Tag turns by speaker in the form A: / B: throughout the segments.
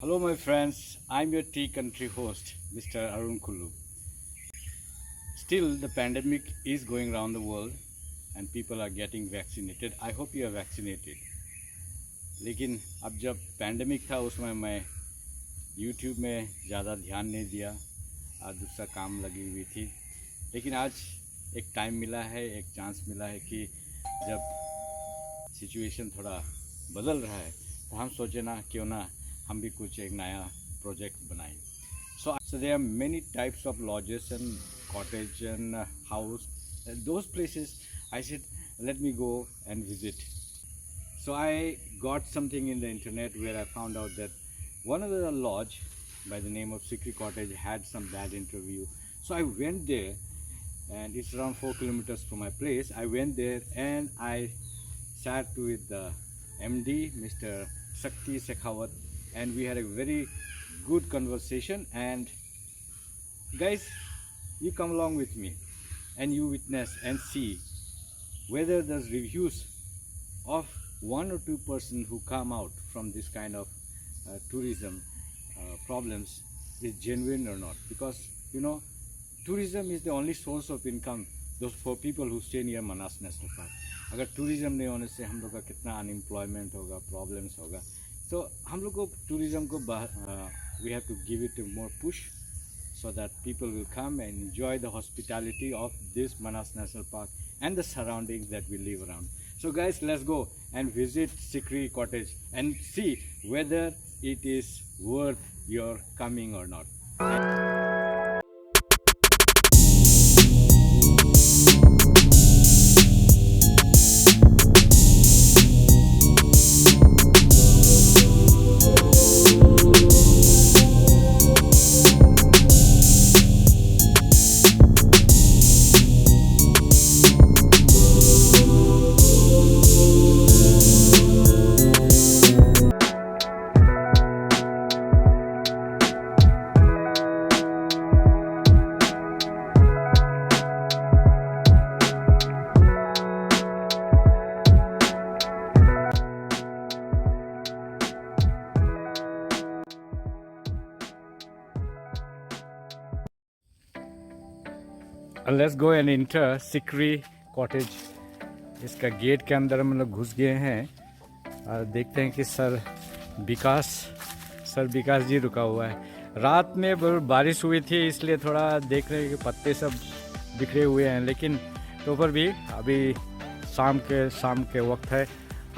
A: Hello, my friends. I'm your tea country host, Mr. Arun Kulu. Still, the pandemic is going around the world and people are getting vaccinated. I hope you are vaccinated. लेकिन अब जब pandemic था उसमें मैं YouTube में ज़्यादा ध्यान नहीं दिया, आज दूसरा काम लगी हुई थी। लेकिन आज एक टाइम मिला है, एक चांस मिला है कि जब सिचुएशन थोड़ा बदल रहा है तो हम सोचे ना क्यों ना हम भी कुछ एक नया प्रोजेक्ट बनाएं। So there are many types of lodges and cottage and house. Those places I said let me go and visit. So I got something in the internet where I found out that one of the lodge by the name of Sikri Cottage had some bad interview. So I went there and it's around 4 kilometers from my place. I went there and I sat with the MD, Mr. Sakti Sekhawat, and we had a very good conversation. And guys, you come along with me and you witness and see whether the reviews of 1 or 2 persons who come out from this kind of tourism problems is genuine or not. Because you know, tourism is the only source of income those for people who stay near Manas National Park. अगर tourism नहीं होने से हम लोग का कितना unemployment होगा, problems होगा। तो हम लोग को टूरिज्म को we have to give it more push so that people will come and enjoy the hospitality of this Manas National Park and the surroundings that we live around. So guys, let's go and visit Sikri Cottage and see whether it is worth your coming or not. Let's go and enter Sikri Cottage. इसका gate के अंदर हम लोग घुस गए हैं और देखते हैं कि सर विकास जी रुका हुआ है। रात में बारिश हुई थी इसलिए थोड़ा देख रहे हैं कि पत्ते सब बिखरे हुए हैं, लेकिन तो पर भी अभी शाम के वक्त है।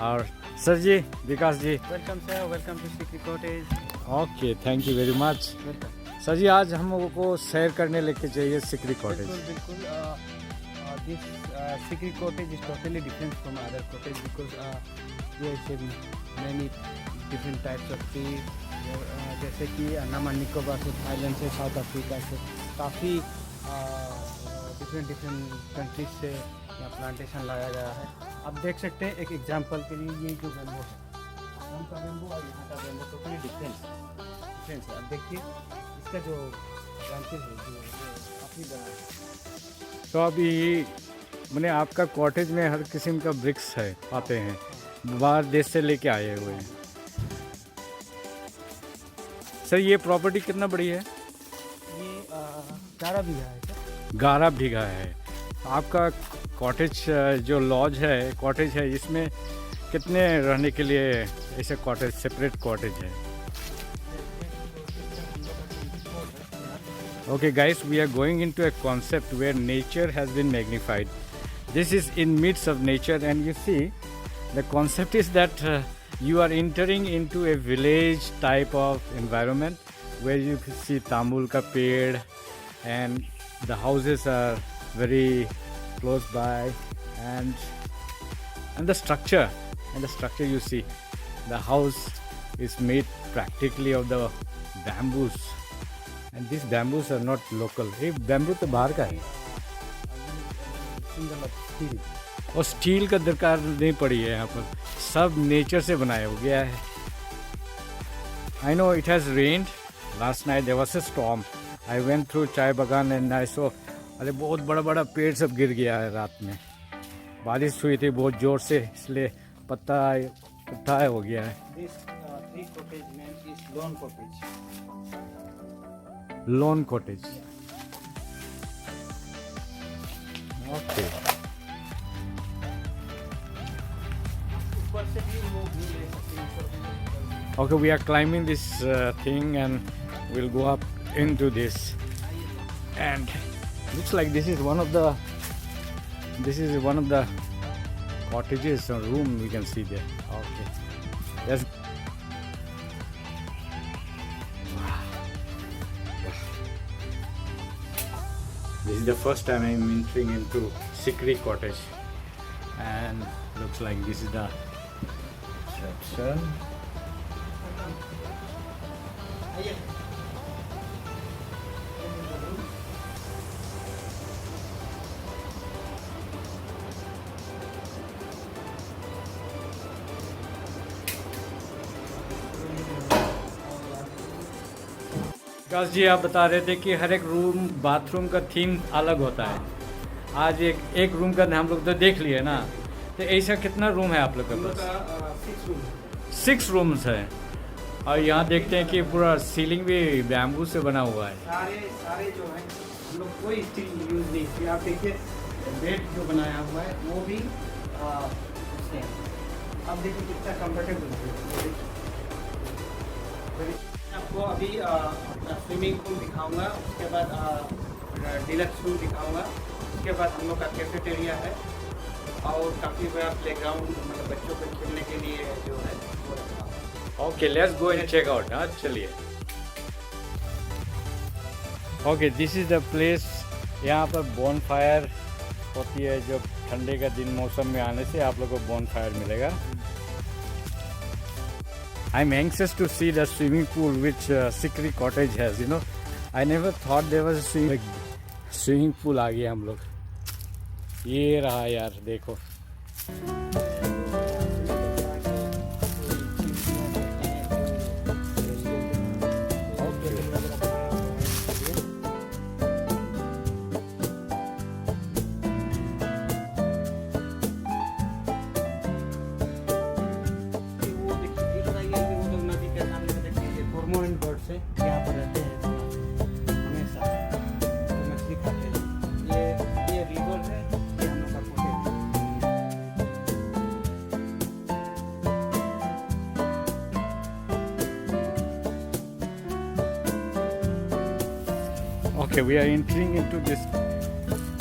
A: और सर जी, Vikas ji,
B: welcome sir, welcome to Sikri cottage.
A: Okay, thank you very much. Sir जी, आज हम लोगों को सैर करने लेके चाहिए सिकरी कॉटेज।
B: बिल्कुल this Sikri cottage is totally different from other cottage because there is many different types of tree, जैसे कि अंडमान निकोबार से, थाईलैंड से, साउथ अफ्रीका से, काफ़ी डिफरेंट कंट्रीज से यहाँ प्लांटेशन लगाया गया है। आप देख सकते हैं एक एग्जांपल के लिए ये जो बेम्बो है, हम का बेम्बो और यहाँ का बेम्बो टोटली डिफरेंस है। अब देखिए इसका जो ब्रांचेज है जो अपनी बना है।
A: तो अभी मैंने आपका कॉटेज में हर किस्म का ब्रिक्स है आते हैं, बाहर देश से लेके आए हुए हैं। सर ये प्रॉपर्टी कितना बड़ी है?
B: ये 11 बीघा है सर।
A: 11 बीघा है। आपका कॉटेज जो लॉज है, कॉटेज है, इसमें कितने रहने के लिए ऐसे कॉटेज, सेपरेट कॉटेज है? Okay guys, we are going into a concept where nature has been magnified. This is in midst of nature, and you see the concept is that you are entering into a village type of environment where you see tamul ka ped and the houses are very close by, and the structure you see, the house is made practically of the bamboos. And these bamboos are not local. ये bamboo तो बाहर का है और steel का दरकार नहीं पड़ी है। यहाँ पर सब नेचर से बनाया हो गया है। I know it has rained last night. There was a storm. I went through चाय बागान and I saw, अरे बहुत बड़ा पेड़ सब गिर गया है रात में। बारिश हुई थी बहुत ज़ोर से, इसलिए पत्ता हो गया है।
B: Sikri cottage name is Lone Cottage.
A: Lone cottage. Okay.
B: ऊपर से भी वो view ले सकते हैं, ऊपर भी।
A: Okay, we are climbing this thing and we'll go up into this. And looks like this is one of the cottages or room we can see there. Okay. Yes. This is the first time I'm entering into Sikri cottage, and looks like this is the reception. विकास जी, आप बता रहे थे कि हर एक room bathroom का theme अलग होता है। आज एक रूम का हम लोग तो देख लिए ना, तो ऐसा कितना रूम है आप लोग के पास? 6 रूम्स है। और यहाँ देखते हैं कि पूरा सीलिंग भी बैम्बू से बना हुआ है।
B: सारे जो है हम लोग कोई स्टील यूज नहीं किया। आप देखिए बेड जो बनाया हुआ है वो भी उससे है। आप देखिए कितना कंफर्टेबल है। आपको अभी स्विमिंग पूल दिखाऊंगा, उसके बाद डिलक्स रूम दिखाऊंगा, उसके बाद हम लोग का कैफेटेरिया है और काफ़ी बड़ा प्लेग्राउंड, मतलब बच्चों को खेलने के लिए जो है वो रखा हुआ है।
A: Okay, let's go and check out. हाँ, चलिए। Okay, this is the place. यहाँ पर बॉन फायर होती है, जब ठंडे का दिन मौसम में आने से आप लोग को बॉन फायर मिलेगा। I'm anxious to see the swimming pool which Sikri cottage has. You know, I never thought there was a swimming pool. आ गए हम लोग। ये रहा यार, देखो।
B: से यहाँ पर रहते हैं हमेशा, तो मछली खाते हैं। ये रिवर है, ये हम लोग का पोटेज।
A: Okay, we are entering into this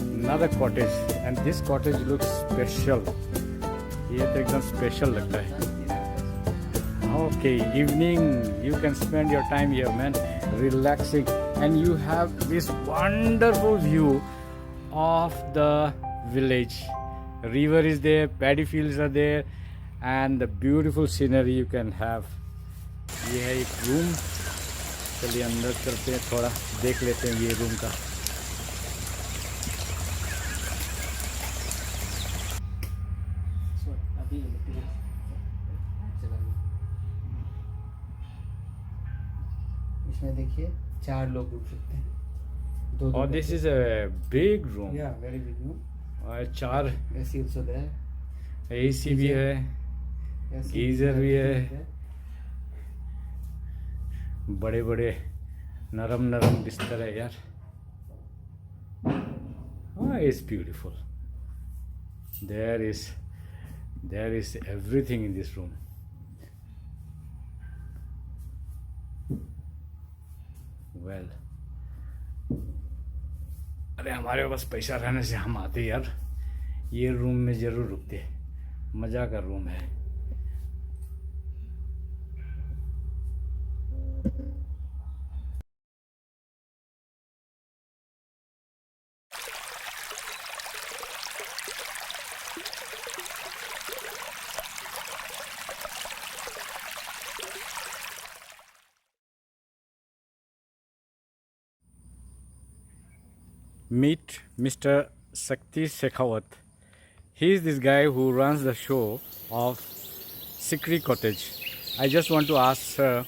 A: another cottage, and this cottage looks special. ये तो एकदम special लगता है। Okay, evening you can spend your time here, man, relaxing, and you have this wonderful view of the village. River is there, paddy fields are there, and the beautiful scenery you can have. ये है एक room. चलिए अंदर चलते हैं, थोड़ा देख लेते हैं ये रूम का।
B: इसमें देखिए 4 लोग रुक सकते हैं।
A: और this is a big room.
B: या वेरी बिग रूम।
A: और 4
B: एसी also there,
A: एसी भी है, गीजर भी है, बड़े बड़े नरम नरम बिस्तर है यार। It's beautiful. There is everything in this room. Well, अरे हमारे पास पैसा रहने से हम आते यार, ये रूम में ज़रूर रुकते। मज़ा का रूम है। Meet Mr. Sakti Shekhawat. He is this guy who runs the show of Sikri Cottage. I just want to ask her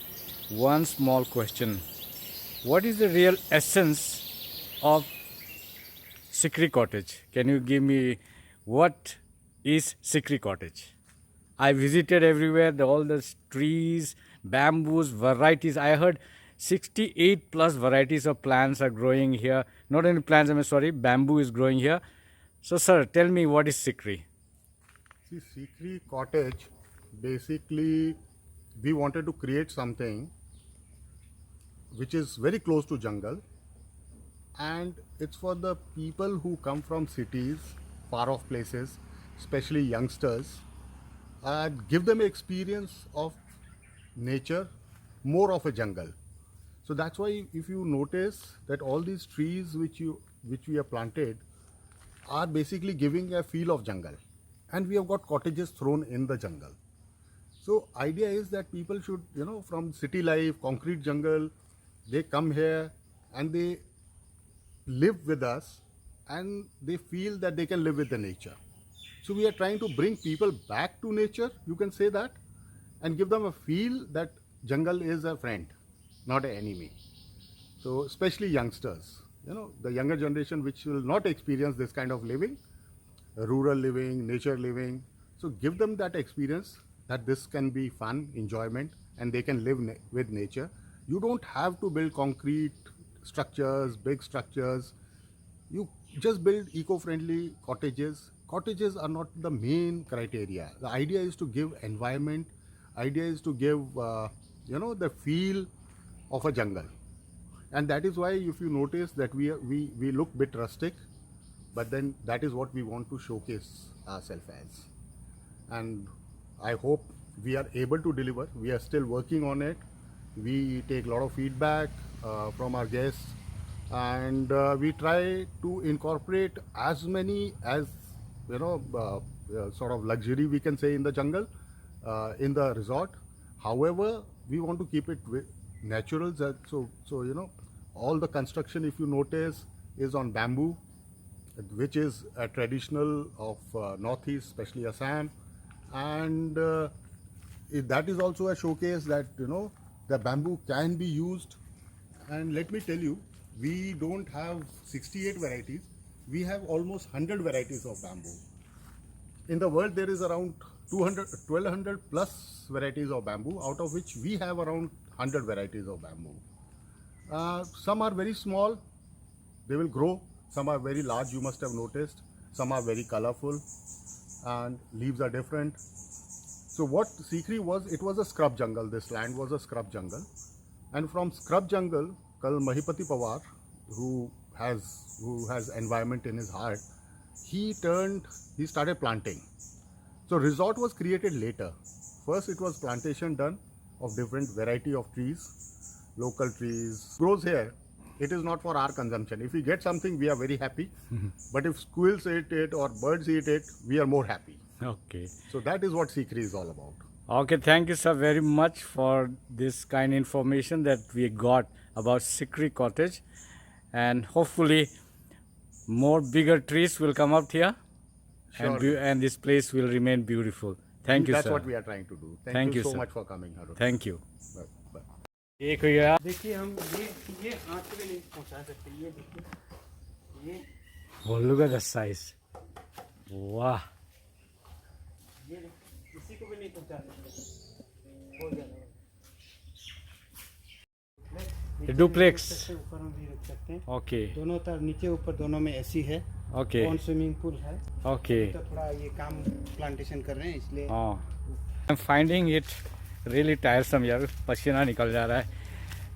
A: one small question. What is the real essence of Sikri Cottage? Can you give me what is Sikri Cottage? I visited everywhere, all the trees, bamboos, varieties. I heard 68 plus varieties of plants are growing here. Not only plants, I'm sorry, bamboo is growing here. So, sir, tell me, what is Sikri?
C: See, Sikri Cottage, basically, we wanted to create something which is very close to jungle, and it's for the people who come from cities, far off places, especially youngsters, and give them experience of nature, more of a jungle. So that's why if you notice that all these trees which we have planted are basically giving a feel of jungle, and we have got cottages thrown in the jungle. So idea is that people should, from city life, concrete jungle, they come here and they live with us, and they feel that they can live with the nature. So we are trying to bring people back to nature, you can say that, and give them a feel that jungle is a friend, not an enemy. So especially youngsters, the younger generation which will not experience this kind of living, rural living, nature living. So give them that experience that this can be fun, enjoyment, and they can live with nature. You don't have to build concrete structures, big structures. You just build eco-friendly cottages. Cottages are not the main criteria. The idea is to give environment. Idea is to give, the feel of a jungle. And that is why, if you notice that we look a bit rustic, but then that is what we want to showcase ourselves as. And I hope we are able to deliver. We are still working on it. We take a lot of feedback from our guests, and we try to incorporate as many as sort of luxury, we can say, in the jungle, in the resort. However, we want to keep it natural. So all the construction, if you notice, is on bamboo, which is a traditional of Northeast, especially Assam, and that is also a showcase that the bamboo can be used. And let me tell you, we don't have 68 varieties. We have almost 100 varieties of bamboo. In the world, there is around 1200 plus varieties of bamboo, out of which we have around 100 varieties of bamboo. Some are very small, they will grow. Some are very large, you must have noticed. Some are very colorful, and leaves are different. So what Sikri was, it was a scrub jungle. This land was a scrub jungle. And from scrub jungle, Kal Mahipati Pawar, who has environment in his heart, he started planting. So resort was created later. First it was plantation done of different variety of trees, local trees. Grows here. It is not for our consumption. If we get something, we are very happy. But if squirrels eat it or birds eat it, we are more happy.
A: Okay.
C: So that is what Sikri is all about.
A: Okay, thank you, sir, very much for this kind information that we got about Sikri Cottage. And hopefully more bigger trees will come up here.
C: Sure.
A: And this place will remain beautiful. Thank you,
C: That's
A: sir.
C: what we are trying to do.
A: Thank
C: you
A: you,
C: so
A: sir.
C: much for coming, Harun.
A: Thank you.
C: Bye. Bye.
A: एक भैया
B: देखिए हम ये आँख पे नहीं पहुँचा सकते, ये देखिए, ये
A: look at the size. Wow.
B: ये किसी को भी नहीं पहुँचा सकते, हो जाएगा।
A: The duplex.
B: ऊपर में भी रख सकते हैं।
A: Okay.
B: दोनों तरफ, नीचे ऊपर दोनों में एसी है।
A: Okay.
B: कौन स्विमिंग पूल है।
A: Okay.
B: तो थोड़ा ये काम प्लांटेशन कर रहे हैं, इसलिए
A: Oh. I'm finding it really tiresome, यार, पसीना निकल जा रहा है.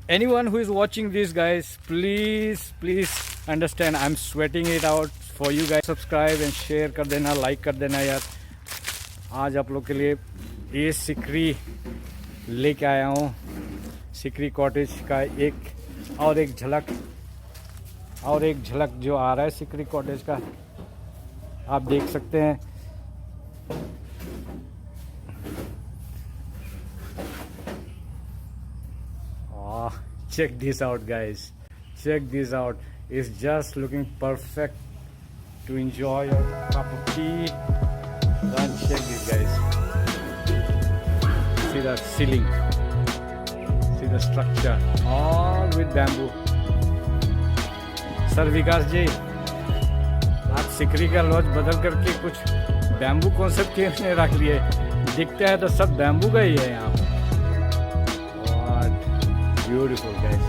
A: Anyone who is watching this, guys, please understand, I'm sweating it out for you guys. Subscribe and share कर देना, like कर देना यार. आज आप लोग के लिए ये सिकरी लेके आया हूँ. सिकरी कॉटेज का एक झलक जो आ रहा है सिकरी कॉटेज का, आप देख सकते हैं. Check this out, guys. Check this out. It's just looking perfect to enjoy your cup of tea. Then check this, guys. See the ceiling. See the structure. All with bamboo. Sir Vikas ji, आप सिकरी का laws बदल करके कुछ bamboo concept के रख लिए. दिखता है तो सब बैम्बू का ही है यहाँ पर. Beautiful, guys.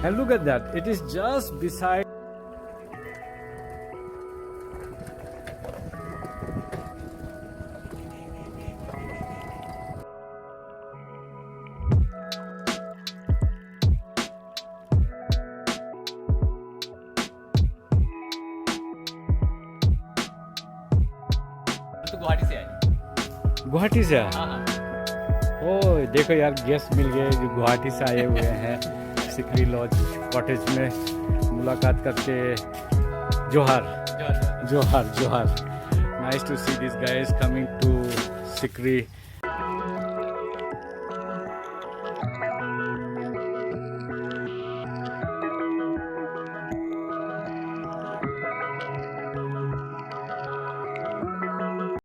A: And look at that. It is just beside.
B: तो गुवाहाटी से आए।
A: गुवाहाटी से आए?
B: हाँ हाँ।
A: ओह देखो यार, गेस्ट मिल गए जो गुवाहाटी से आए हुए हैं सिकरी लॉज कॉटेज में मुलाकात करके। जोहार जोहार जोहार। Nice to see this guys coming to Sikri